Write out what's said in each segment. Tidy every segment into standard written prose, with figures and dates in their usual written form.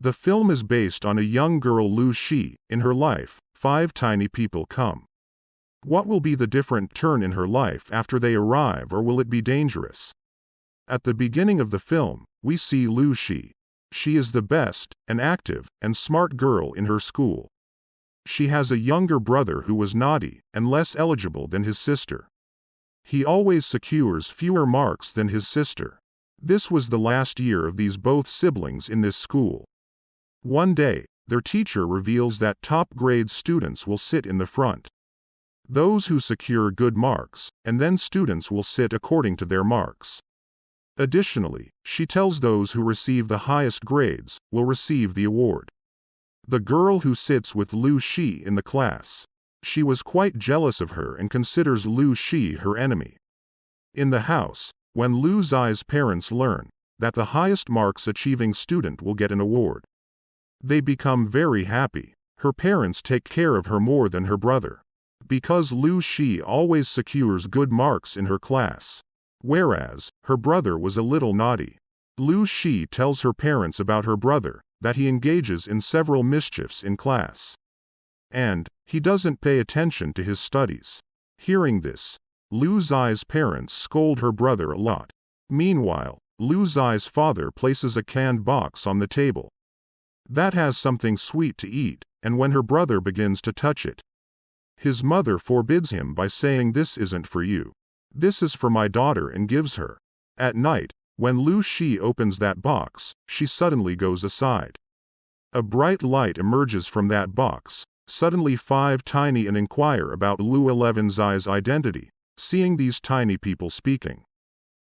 The film is based on a young girl Lu Shi. In her life, 5 tiny people come. What will be the different turn in her life after they arrive, or will it be dangerous? At the beginning of the film, we see Lu Shi. She is the best, and active, and smart girl in her school. She has a younger brother who was naughty, and less eligible than his sister. He always secures fewer marks than his sister. This was the last year of these both siblings in this school. One day, their teacher reveals that top grade students will sit in the front. Those who secure good marks, and then students will sit according to their marks. Additionally, she tells those who receive the highest grades will receive the award. The girl who sits with Lu Shi in the class. She was quite jealous of her and considers Lu Shi her enemy. In the house, when Lu Zai's parents learn that the highest marks achieving student will get an award, they become very happy. Her parents take care of her more than her brother, because Lu Shi always secures good marks in her class, whereas her brother was a little naughty. Lu Shi tells her parents about her brother, that he engages in several mischiefs in class, and he doesn't pay attention to his studies. Hearing this, Lu Zai's parents scold her brother a lot. Meanwhile, Lu Zai's father places a canned box on the table that has something sweet to eat, and when her brother begins to touch it, his mother forbids him by saying, "This isn't for you. This is for my daughter," and gives her. At night, when Lu Shi opens that box, she suddenly goes aside. A bright light emerges from that box. Suddenly 5 tiny and inquire about Lu 11 Zai's identity, seeing these tiny people speaking.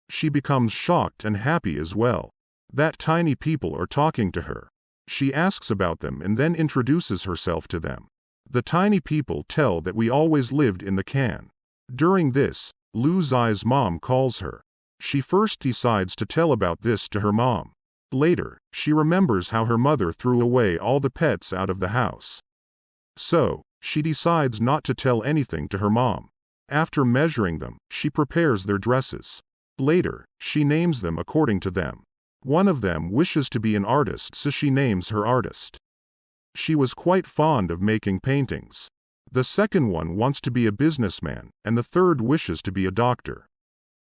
She becomes shocked and happy as well. That tiny people are talking to her. She asks about them and then introduces herself to them. The tiny people tell that we always lived in the can. During this, Lu Zai's mom calls her. She first decides to tell about this to her mom. Later, she remembers how her mother threw away all the pets out of the house. So, she decides not to tell anything to her mom. After measuring them, she prepares their dresses. Later, she names them according to them. One of them wishes to be an artist, so she names her artist. She was quite fond of making paintings. The second one wants to be a businessman, and the third wishes to be a doctor,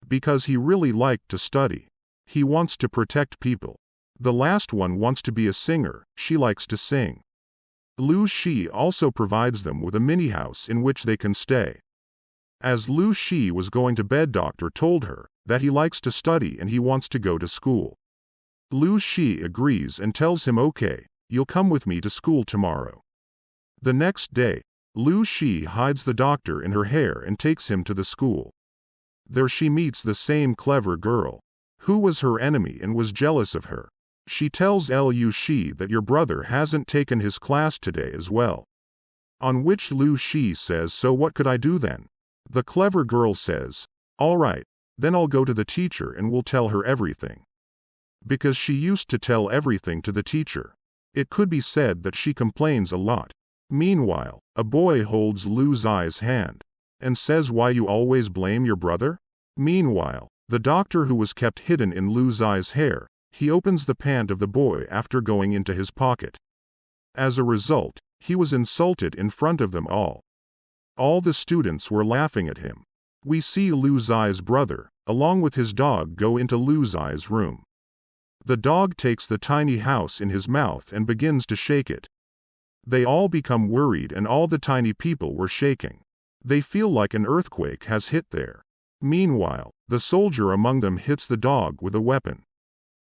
because he really liked to study. He wants to protect people. The last one wants to be a singer. She likes to sing. Lu Shi also provides them with a mini house in which they can stay. As Lu Shi was going to bed, doctor told her that he likes to study and he wants to go to school. Lu Shi agrees and tells him, "Okay, you'll come with me to school tomorrow." The next day, Lu Shi hides the doctor in her hair and takes him to the school. There she meets the same clever girl, who was her enemy and was jealous of her. She tells Lu Shi that your brother hasn't taken his class today as well. On which Lu Shi says, "So what could I do then?" The clever girl says, "All right, then I'll go to the teacher and we'll tell her everything." Because she used to tell everything to the teacher. It could be said that she complains a lot. Meanwhile, a boy holds Lu Zai's hand and says, "Why you always blame your brother?" Meanwhile, the doctor who was kept hidden in Lu Zai's hair, he opens the pant of the boy after going into his pocket. As a result, he was insulted in front of them all. All the students were laughing at him. We see Lu Zai's brother, along with his dog, go into Lu Zai's room. The dog takes the tiny house in his mouth and begins to shake it. They all become worried and all the tiny people were shaking. They feel like an earthquake has hit there. Meanwhile, the soldier among them hits the dog with a weapon.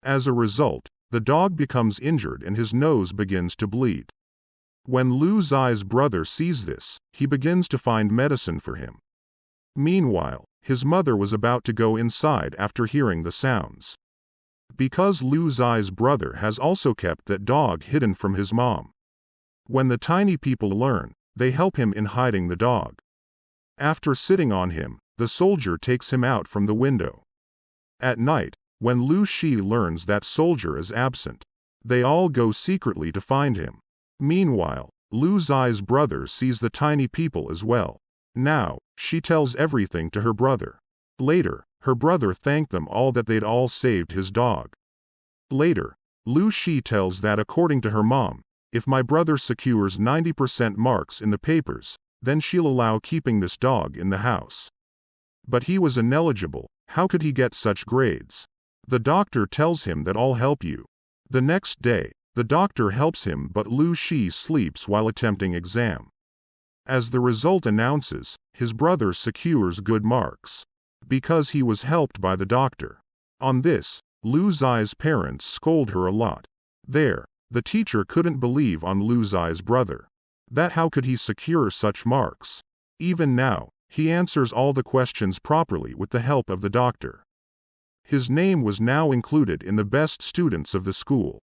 As a result, the dog becomes injured and his nose begins to bleed. When Lu Zai's brother sees this, he begins to find medicine for him. Meanwhile, his mother was about to go inside after hearing the sounds, because Lu Zai's brother has also kept that dog hidden from his mom. When the tiny people learn, they help him in hiding the dog. After sitting on him, the soldier takes him out from the window. At night, when Lu Shi learns that soldier is absent, they all go secretly to find him. Meanwhile, Lu Zai's brother sees the tiny people as well. Now, she tells everything to her brother. Later, her brother thanked them all that they'd all saved his dog. Later, Lu Shi tells that according to her mom, if my brother secures 90% marks in the papers, then she'll allow keeping this dog in the house. But he was ineligible, how could he get such grades? The doctor tells him that I'll help you. The next day, the doctor helps him but Lu Shi sleeps while attempting exam. As the result announces, his brother secures good marks. Because he was helped by the doctor. On this, Lu Zai's parents scold her a lot. There, the teacher couldn't believe on Lu Zai's brother. That how could he secure such marks? Even now, he answers all the questions properly with the help of the doctor. His name was now included in the best students of the school.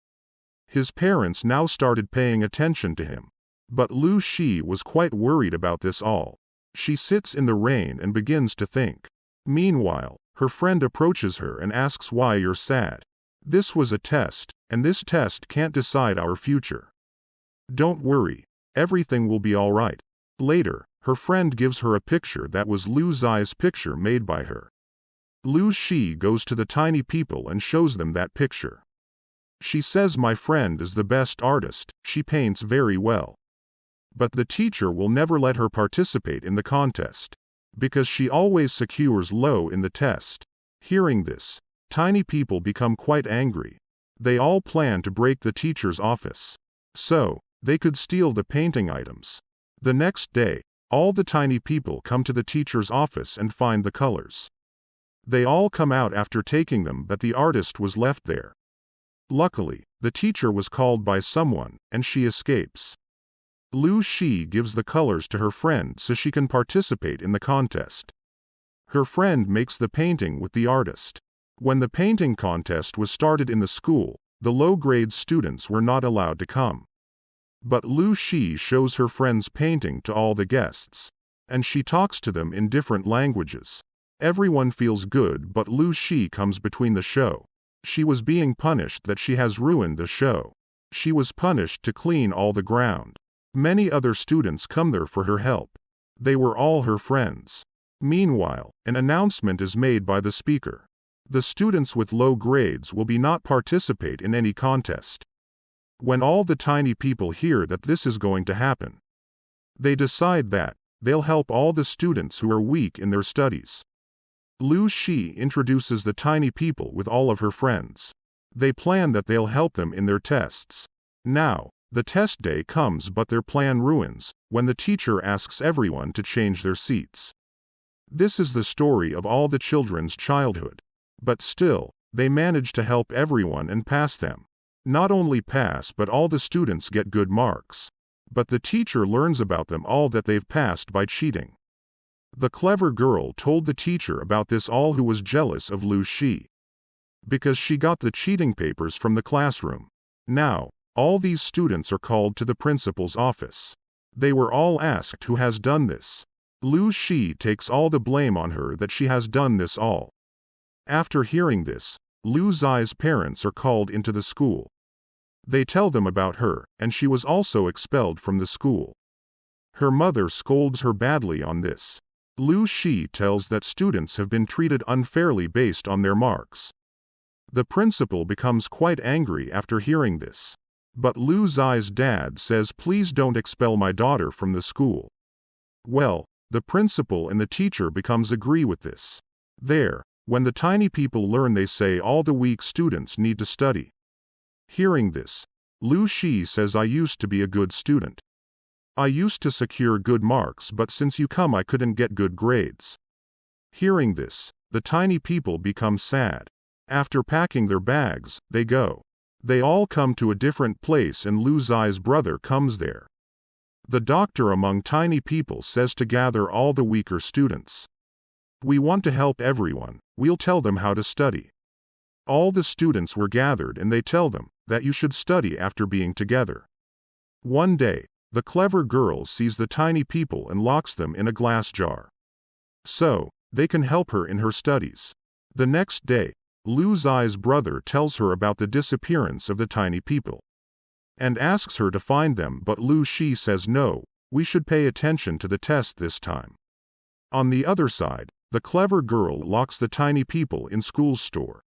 His parents now started paying attention to him. But Lu Shi was quite worried about this all. She sits in the rain and begins to think. Meanwhile, her friend approaches her and asks why you're sad. This was a test, and this test can't decide our future. Don't worry, everything will be alright. Later, her friend gives her a picture that was Lu Zai's picture made by her. Lu Shi goes to the tiny people and shows them that picture. She says my friend is the best artist, she paints very well. But the teacher will never let her participate in the contest. Because she always secures low in the test. Hearing this, tiny people become quite angry. They all plan to break the teacher's office. So, they could steal the painting items. The next day, all the tiny people come to the teacher's office and find the colors. They all come out after taking them but the artist was left there. Luckily, the teacher was called by someone, and she escapes. Lu Shi gives the colors to her friend so she can participate in the contest. Her friend makes the painting with the artist. When the painting contest was started in the school, the low-grade students were not allowed to come. But Lu Shi shows her friend's painting to all the guests. And she talks to them in different languages. Everyone feels good but Lu Shi comes between the show. She was being punished that she has ruined the show. She was punished to clean all the ground. Many other students come there for her help. They were all her friends. Meanwhile, an announcement is made by the speaker. The students with low grades will be not participate in any contest. When all the tiny people hear that this is going to happen, they decide that they'll help all the students who are weak in their studies. Lu Shi introduces the tiny people with all of her friends. They plan that they'll help them in their tests. Now, the test day comes but their plan ruins, when the teacher asks everyone to change their seats. This is the story of all the children's childhood. But still, they manage to help everyone and pass them. Not only pass but all the students get good marks. But the teacher learns about them all that they've passed by cheating. The clever girl told the teacher about this all who was jealous of Lu Shi. Because she got the cheating papers from the classroom. Now, all these students are called to the principal's office. They were all asked who has done this. Lu Shi takes all the blame on her that she has done this all. After hearing this, Lu Zai's parents are called into the school. They tell them about her, and she was also expelled from the school. Her mother scolds her badly on this. Lu Shi tells that students have been treated unfairly based on their marks. The principal becomes quite angry after hearing this. But Lu Zai's dad says please don't expel my daughter from the school. Well, the principal and the teacher becomes agree with this. There, when the tiny people learn they say all the weak students need to study. Hearing this, Lu Shi says I used to be a good student. I used to secure good marks but since you come I couldn't get good grades. Hearing this, the tiny people become sad. After packing their bags, they go. They all come to a different place and Lu Zai's brother comes there. The doctor among tiny people says to gather all the weaker students. We want to help everyone, we'll tell them how to study. All the students were gathered and they tell them that you should study after being together. One day, the clever girl sees the tiny people and locks them in a glass jar. So, they can help her in her studies. The next day, Lu Zai's brother tells her about the disappearance of the tiny people. And asks her to find them but Lu Shi says no, we should pay attention to the test this time. On the other side, the clever girl locks the tiny people in school's store.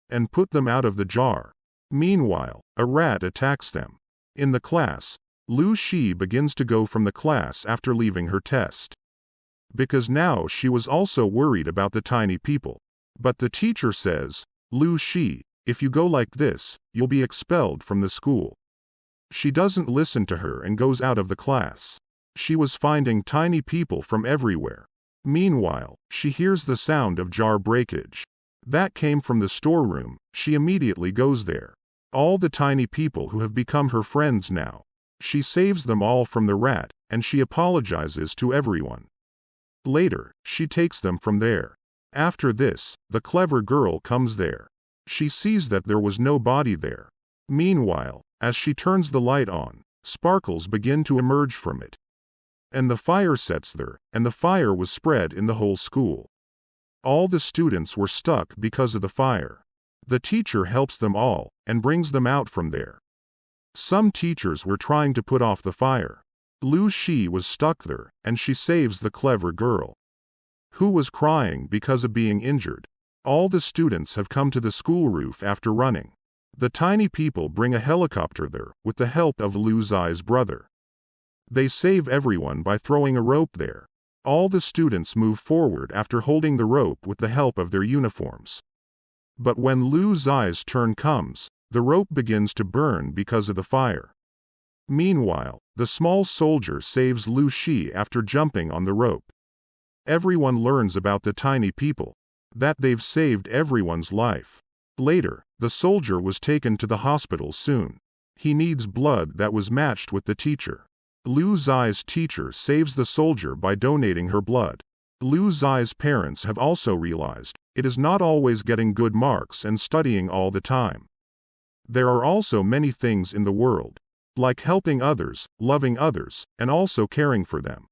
And put them out of the jar. Meanwhile, a rat attacks them. In the class, Lu Shi begins to go from the class after leaving her test. Because now she was also worried about the tiny people. But the teacher says, Lu Shi, if you go like this, you'll be expelled from the school. She doesn't listen to her and goes out of the class. She was finding tiny people from everywhere. Meanwhile, she hears the sound of jar breakage. That came from the storeroom. She immediately goes there. All the tiny people who have become her friends now. She saves them all from the rat, and she apologizes to everyone. Later, she takes them from there. After this, the clever girl comes there. She sees that there was no body there. Meanwhile, as she turns the light on, sparkles begin to emerge from it. And the fire sets there, and the fire was spread in the whole school. All the students were stuck because of the fire. The teacher helps them all, and brings them out from there. Some teachers were trying to put off the fire. Lu Shi was stuck there, and she saves the clever girl, who was crying because of being injured. All the students have come to the school roof after running. The tiny people bring a helicopter there, with the help of Lu Zai's brother. They save everyone by throwing a rope there. All the students move forward after holding the rope with the help of their uniforms. But when Lu Zai's turn comes, the rope begins to burn because of the fire. Meanwhile, the small soldier saves Lu Shi after jumping on the rope. Everyone learns about the tiny people, that they've saved everyone's life. Later, the soldier was taken to the hospital soon. He needs blood that was matched with the teacher. Lu Zai's teacher saves the soldier by donating her blood. Lu Zai's parents have also realized it is not always getting good marks and studying all the time. There are also many things in the world, like helping others, loving others, and also caring for them.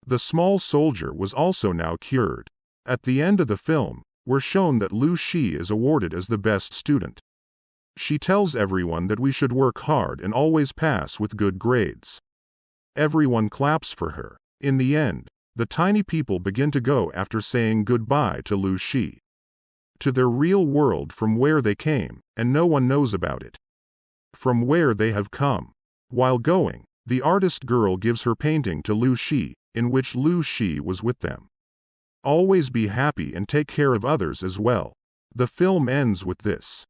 The small soldier was also now cured. At the end of the film, we're shown that Lu Shi is awarded as the best student. She tells everyone that we should work hard and always pass with good grades. Everyone claps for her. In the end, the tiny people begin to go after saying goodbye to Lu Shi, to their real world from where they came, and no one knows about it. From where they have come. While going, the artist girl gives her painting to Lu Shi, in which Lu Shi was with them. Always be happy and take care of others as well. The film ends with this.